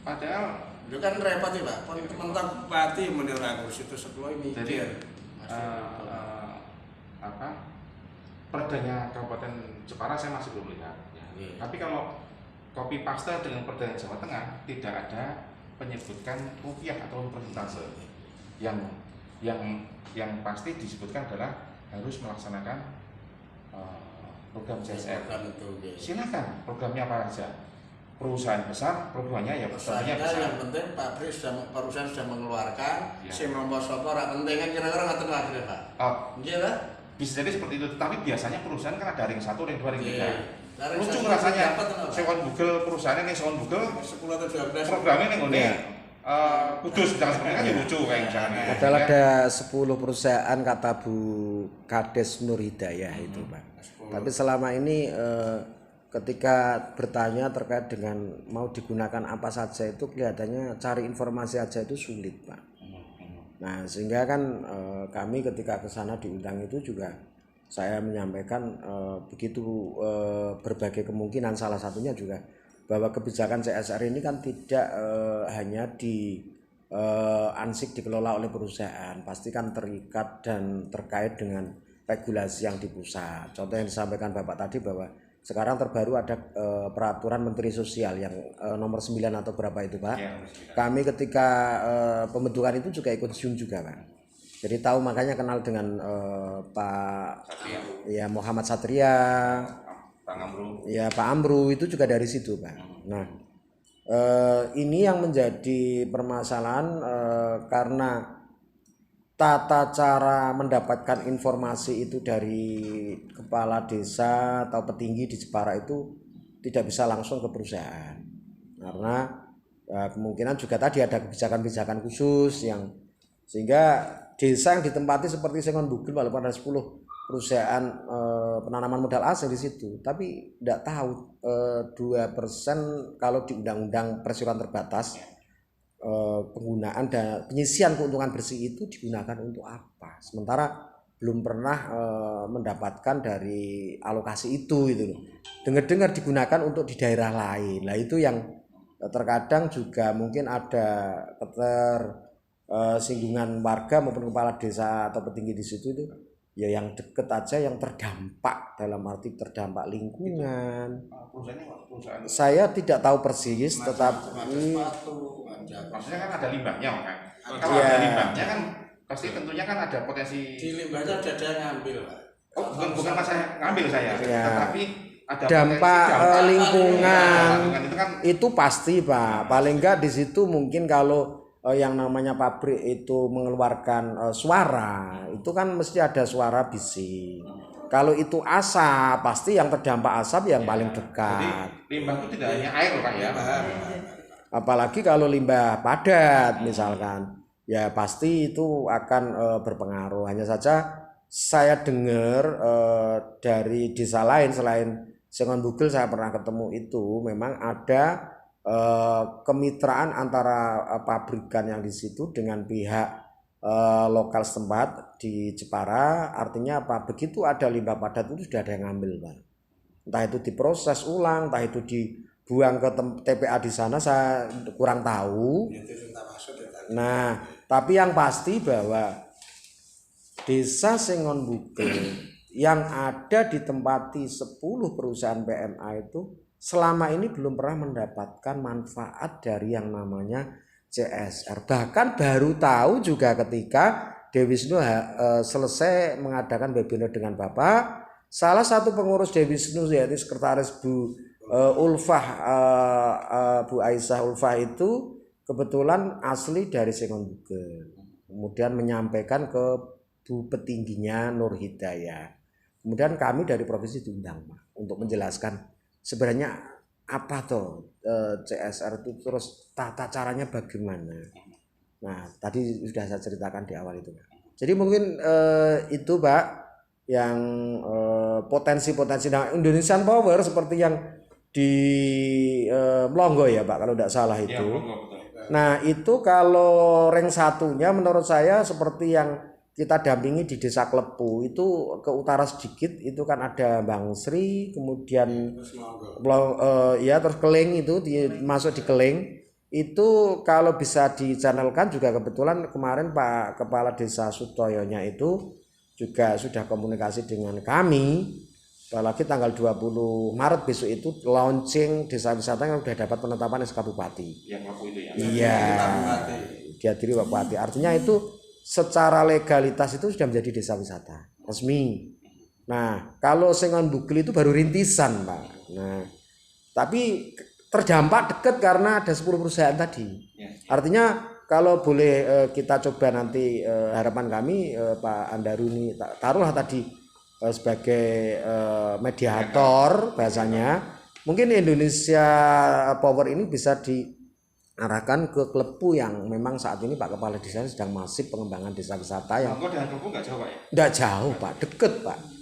Padahal itu kan repot ya Pak. Teman-teman bupati menurut situ sekolah ini. jadi perdanya Kabupaten Jepara saya masih belum lihat. Ya. Tapi kalau copy paste dengan perda Jawa Tengah tidak ada menyebutkan rupiah atau persentase. Yang pasti disebutkan adalah harus melaksanakan program CSR. Silakan programnya apa saja. Perusahaan besar, programnya ya programnya besar. Yang penting pabrik perusahaan sudah mengeluarkan, si nomor sopor, penting kan kira-kira nggak tenang ya Pak. Iya lah. Bisa jadi seperti itu, tapi biasanya perusahaan kan ada ring 1, ring 2, ring 3. Lucu rasanya, sekon Google perusahaannya nih, sekon Google 10 atau 12 programnya nih ngene. Kudus misalnya seperti kan lucu kayak misalnya. Padahal ada 10 perusahaan kata Bu Kades Nur Hidayah itu Pak. Tapi selama ini ketika bertanya terkait dengan mau digunakan apa saja itu kelihatannya cari informasi aja itu sulit Pak. Nah sehingga kan kami ketika ke sana diundang itu juga saya menyampaikan begitu berbagai kemungkinan, salah satunya juga bahwa kebijakan CSR ini kan tidak hanya ansik dikelola oleh perusahaan, pasti kan terikat dan terkait dengan regulasi yang di pusat. Contoh yang disampaikan Bapak tadi bahwa sekarang terbaru ada peraturan Menteri Sosial yang nomor 9 atau berapa itu Pak. Ya, kami ketika pembentukan itu juga ikut Zoom juga Pak. Jadi tahu, makanya kenal dengan Pak Satria. Ya Muhammad Satria, Pak Amru. Ya Pak Amru itu juga dari situ Pak. Nah ini yang menjadi permasalahan karena tata cara mendapatkan informasi itu dari kepala desa atau petinggi di Jepara itu tidak bisa langsung ke perusahaan karena kemungkinan juga tadi ada kebijakan-kebijakan khusus yang sehingga desa yang ditempati seperti Sengon Bugil walaupun ada 10 perusahaan penanaman modal asing di situ, tapi tidak tahu 2% kalau di undang-undang perseroan terbatas penggunaan dan penyisian keuntungan bersih itu digunakan untuk apa, sementara belum pernah mendapatkan dari alokasi itu loh. Dengar-dengar digunakan untuk di daerah lain. Nah itu yang terkadang juga mungkin ada ketersinggungan warga maupun kepala desa atau petinggi di situ itu ya yang deket aja yang terdampak, dalam arti terdampak lingkungan. Perusahaan saya tidak tahu persis, tetapi maksudnya kan ada limbahnya kan. Kalau ada limbahnya kan pasti tentunya kan ada potensi. Di limbahnya ada yang ngambil Pak. Oh bukan masalah ngambil saya, tetapi ada dampak lingkungan itu kan itu pasti Pak. Paling enggak di situ mungkin kalau yang namanya pabrik itu mengeluarkan suara, itu kan mesti ada suara bising. Kalau itu asap, pasti yang terdampak asap yang paling dekat. Jadi limbah itu tidak hanya air Pak ya. Apalagi kalau limbah padat misalkan, ya pasti itu akan berpengaruh. Hanya saja saya dengar dari desa lain selain Sengon Bugil, saya pernah ketemu itu memang ada kemitraan antara pabrikan yang di situ dengan pihak lokal setempat di Jepara. Artinya apa? Begitu ada limbah padat itu sudah ada yang ngambil Pak. Entah itu diproses ulang, entah itu dibuang ke TPA di sana, saya kurang tahu. Nah, tapi yang pasti bahwa desa Sengon Bugil yang ada ditempati 10 perusahaan PMA itu selama ini belum pernah mendapatkan manfaat dari yang namanya CSR. Bahkan baru tahu juga ketika Dewi Wisnu selesai mengadakan webinar dengan Bapak, salah satu pengurus Dewi Wisnu yaitu sekretaris Bu Ulfah, Bu Aisyah Ulfah itu kebetulan asli dari Sengon Bugil. Kemudian menyampaikan ke Bu petingginya Nur Hidayah. Kemudian kami dari provinsi diundang Pak untuk menjelaskan sebenarnya apa tuh CSR itu, terus tata caranya bagaimana. Nah tadi sudah saya ceritakan di awal itu Pak. Jadi mungkin itu Pak yang potensi-potensi. Nah Indonesian Power seperti yang di Melongo ya Pak kalau tidak salah itu. Ya, nah itu kalau ring satunya menurut saya seperti yang kita dampingi di Desa Klepu itu ke utara sedikit itu kan ada Bang Sri, kemudian ya terus Keling itu masuk di Keling itu kalau bisa dichannelkan juga, kebetulan kemarin Pak Kepala Desa Sutoyonya itu juga sudah komunikasi dengan kami, apalagi tanggal 20 Maret besok itu launching desa wisata yang sudah dapat penetapan SK Bupati. Yang ngaku itu ya? Iya, dihadiri Pak Bupati. Artinya itu secara legalitas itu sudah menjadi desa wisata resmi. Nah, kalau Sengon Bugil itu baru rintisan, Pak. Nah, tapi terdampak dekat karena ada 10 perusahaan tadi. Artinya kalau boleh kita coba nanti, harapan kami Pak Andaruni taruhlah tadi sebagai mediator bahasanya, mungkin Indonesia Power ini bisa diarahkan ke Klepu yang memang saat ini Pak Kepala Desa sedang masif pengembangan desa wisata yang Bangko dengan Klepu nggak jauh Pak ya? nggak jauh Pak, deket Pak.